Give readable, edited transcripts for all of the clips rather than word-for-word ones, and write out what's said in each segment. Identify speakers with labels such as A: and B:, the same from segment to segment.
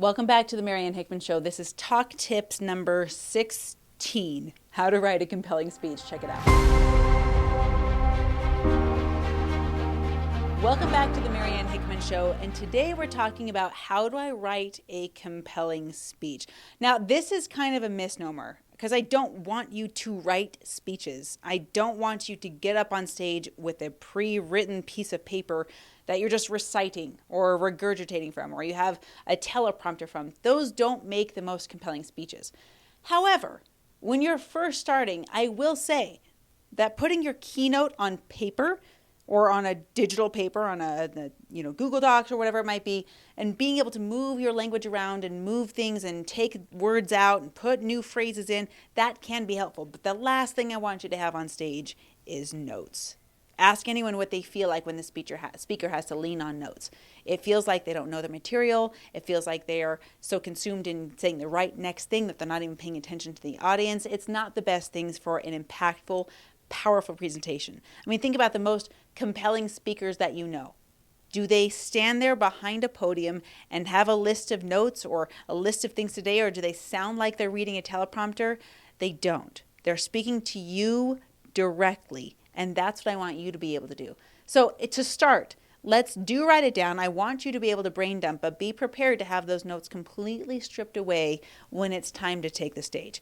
A: Welcome back to the Marianne Hickman Show. This is Talk Tips number 16, how to write a compelling speech. Check it out. Welcome back to the Marianne Hickman Show, and today we're talking about how do I write a compelling speech. Now, this is kind of a misnomer because I don't want you to write speeches. I don't want you to get up on stage with a pre-written piece of paper that you're just reciting or regurgitating from, or you have a teleprompter from. Those don't make the most compelling speeches. However, when you're first starting, I will say that putting your keynote on paper or on a digital paper, on a Google Docs or whatever it might be, and being able to move your language around and move things and take words out and put new phrases in, that can be helpful. But the last thing I want you to have on stage is notes. Ask anyone what they feel like when the speaker has to lean on notes. It feels like they don't know the material. It feels like they are so consumed in saying the right next thing that they're not even paying attention to the audience. It's not the best things for an impactful, powerful presentation. I mean, think about the most compelling speakers that you know. Do they stand there behind a podium and have a list of notes or a list of things today, or do they sound like they're reading a teleprompter? They don't. They're speaking to you directly. And that's what I want you to be able to do. So to start, let's write it down. I want you to be able to brain dump, but be prepared to have those notes completely stripped away when it's time to take the stage.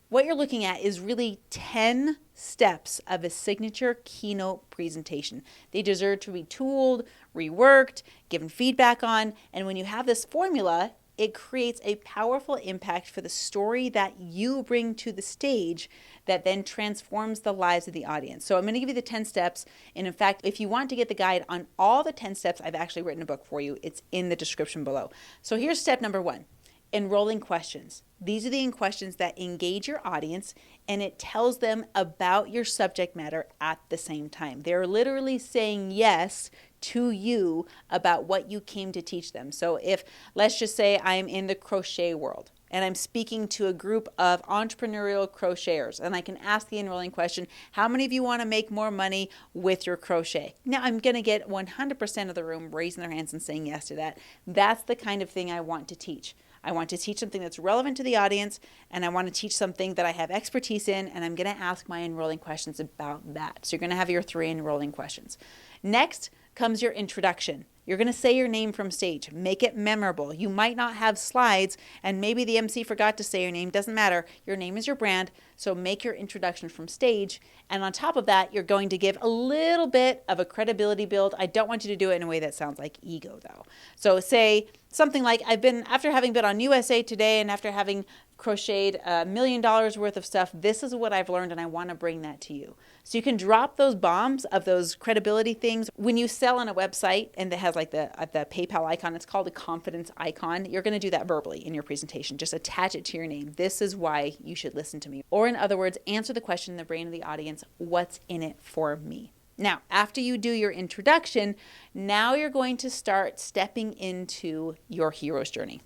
A: What you're looking at is really 10 steps of a signature keynote presentation. They deserve to be tooled, reworked, given feedback on, and when you have this formula, it creates a powerful impact for the story that you bring to the stage that then transforms the lives of the audience. So I'm going to give you the 10 steps. And in fact, if you want to get the guide on all the 10 steps, I've actually written a book for you. It's in the description below. So here's step number 1, enrolling questions. These are the questions that engage your audience, and it tells them about your subject matter at the same time. They're literally saying yes to you about what you came to teach them. So if, let's just say I'm in the crochet world and I'm speaking to a group of entrepreneurial crocheters, and I can ask the enrolling question, how many of you want to make more money with your crochet? Now I'm going to get 100% of the room raising their hands and saying yes to that. That's the kind of thing I want to teach. I want to teach something that's relevant to the audience, and I want to teach something that I have expertise in, and I'm going to ask my enrolling questions about that. So you're going to have your 3 enrolling questions. Next comes your introduction. You're going to say your name from stage. Make it memorable. You might not have slides, and maybe the MC forgot to say your name. Doesn't matter. Your name is your brand, so make your introduction from stage. And on top of that, you're going to give a little bit of a credibility build. I don't want you to do it in a way that sounds like ego, though. So say something like, after having been on USA Today and after having crocheted $1 million worth of stuff, this is what I've learned, and I want to bring that to you. So you can drop those bombs of those credibility things. When you sell on a website and that has like the PayPal icon, it's called a confidence icon. You're going to do that verbally in your presentation. Just attach it to your name. This is why you should listen to me. Or in other words, answer the question in the brain of the audience, what's in it for me? Now, after you do your introduction, now you're going to start stepping into your hero's journey.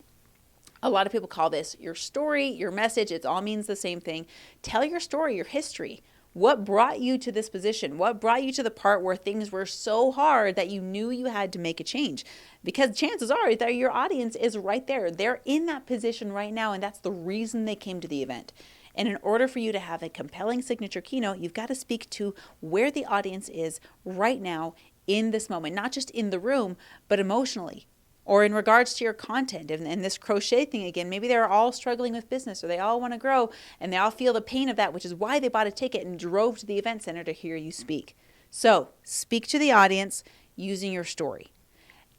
A: A lot of people call this your story, your message. It all means the same thing. Tell your story, your history. What brought you to this position? What brought you to the part where things were so hard that you knew you had to make a change? Because chances are that your audience is right there. They're in that position right now, and that's the reason they came to the event. And in order for you to have a compelling signature keynote, you've got to speak to where the audience is right now in this moment, not just in the room, but emotionally. Or in regards to your content and this crochet thing again, maybe they're all struggling with business or they all want to grow and they all feel the pain of that, which is why they bought a ticket and drove to the event center to hear you speak. So speak to the audience using your story.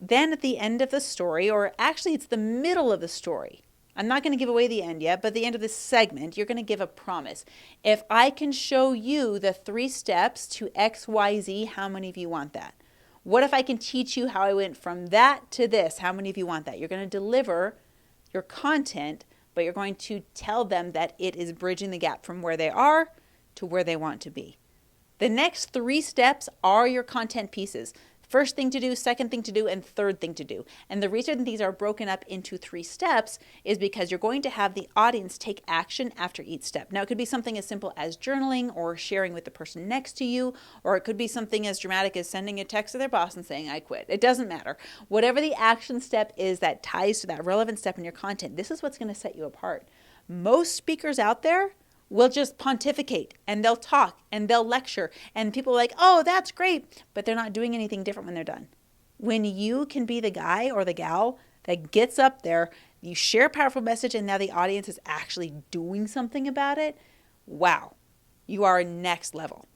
A: Then at the end of the story, or actually it's the middle of the story, I'm not going to give away the end yet, but at the end of this segment, you're going to give a promise. If I can show you the 3 steps to XYZ, how many of you want that? What if I can teach you how I went from that to this? How many of you want that? You're going to deliver your content, but you're going to tell them that it is bridging the gap from where they are to where they want to be. The next 3 steps are your content pieces. first thing to do, second thing to do, and third thing to do. And the reason these are broken up into 3 steps is because you're going to have the audience take action after each step. Now, it could be something as simple as journaling or sharing with the person next to you, or it could be something as dramatic as sending a text to their boss and saying, I quit. It doesn't matter. Whatever the action step is that ties to that relevant step in your content, this is what's going to set you apart. Most speakers out there will just pontificate and they'll talk and they'll lecture and people are like, oh, that's great, but they're not doing anything different when they're done. When you can be the guy or the gal that gets up there, you share a powerful message and now the audience is actually doing something about it, wow, you are next level.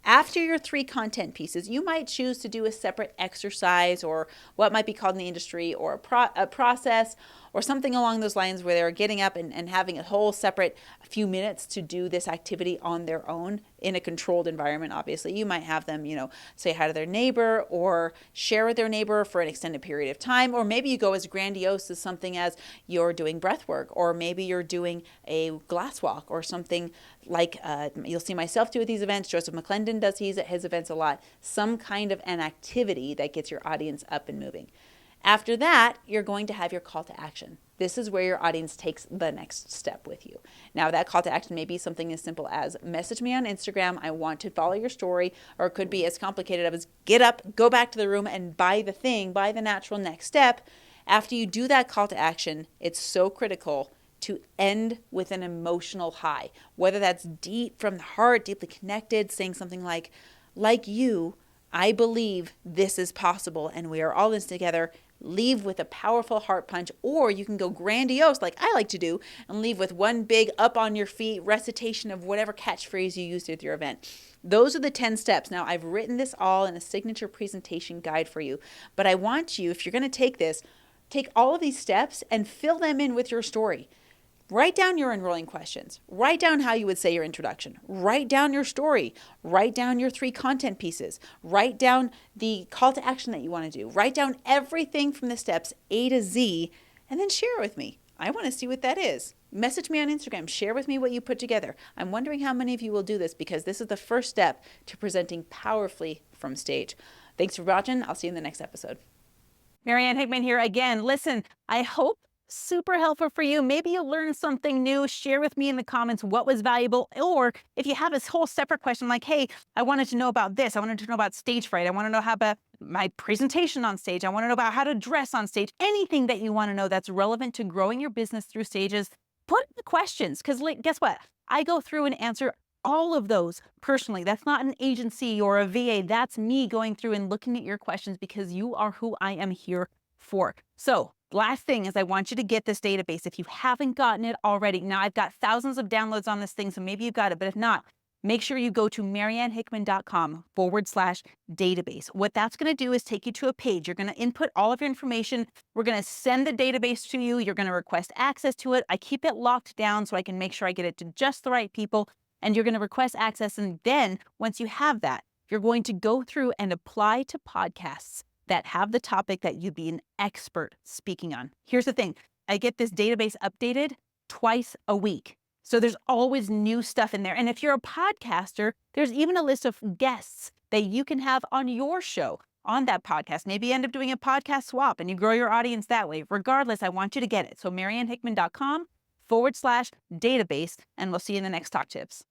A: After your 3 content pieces, you might choose to do a separate exercise or what might be called in the industry or a process or something along those lines where they're getting up and having a whole separate few minutes to do this activity on their own in a controlled environment. Obviously, you might have them, say hi to their neighbor or share with their neighbor for an extended period of time. Or maybe you go as grandiose as something as you're doing breath work, or maybe you're doing a glass walk or something like you'll see myself do at these events. Joseph McClendon does these at his events a lot. Some kind of an activity that gets your audience up and moving. After that, you're going to have your call to action. This is where your audience takes the next step with you. Now, that call to action may be something as simple as message me on Instagram. I want to follow your story. Or it could be as complicated as get up, go back to the room and buy the thing, buy the natural next step. After you do that call to action, it's so critical to end with an emotional high, whether that's deep from the heart, deeply connected, saying something like you, I believe this is possible and we are all in this together. Leave with a powerful heart punch, or you can go grandiose like I like to do and leave with one big up on your feet recitation of whatever catchphrase you used at your event. Those are the 10 steps. Now, I've written this all in a signature presentation guide for you, but I want you, if you're going to take this, take all of these steps and fill them in with your story. Write down your enrolling questions. Write down how you would say your introduction. Write down your story. Write down your 3 content pieces. Write down the call to action that you want to do. Write down everything from the steps A to Z and then share it with me. I want to see what that is. Message me on Instagram. Share with me what you put together. I'm wondering how many of you will do this because this is the first step to presenting powerfully from stage. Thanks for watching. I'll see you in the next episode.
B: Marianne Hickman here again. Listen, I hope super helpful for you. Maybe you'll learn something new. Share with me in the comments what was valuable. Or if you have this whole separate question like, hey, I wanted to know about this. I wanted to know about stage fright. I want to know how about my presentation on stage. I want to know about how to dress on stage. Anything that you want to know that's relevant to growing your business through stages, put in the questions. Because guess what? I go through and answer all of those personally. That's not an agency or a VA. That's me going through and looking at your questions because you are who I am here for. So last thing is I want you to get this database. If you haven't gotten it already, now I've got thousands of downloads on this thing, so maybe you've got it, but if not, make sure you go to mariannehickman.com/database. What that's going to do is take you to a page. You're going to input all of your information. We're going to send the database to you. You're going to request access to it. I keep it locked down so I can make sure I get it to just the right people, and you're going to request access. And then once you have that, you're going to go through and apply to podcasts that have the topic that you'd be an expert speaking on. Here's the thing. I get this database updated twice a week. So there's always new stuff in there. And if you're a podcaster, there's even a list of guests that you can have on your show on that podcast. Maybe you end up doing a podcast swap and you grow your audience that way. Regardless, I want you to get it. So mariannehickman.com/database, and we'll see you in the next Talk Tips.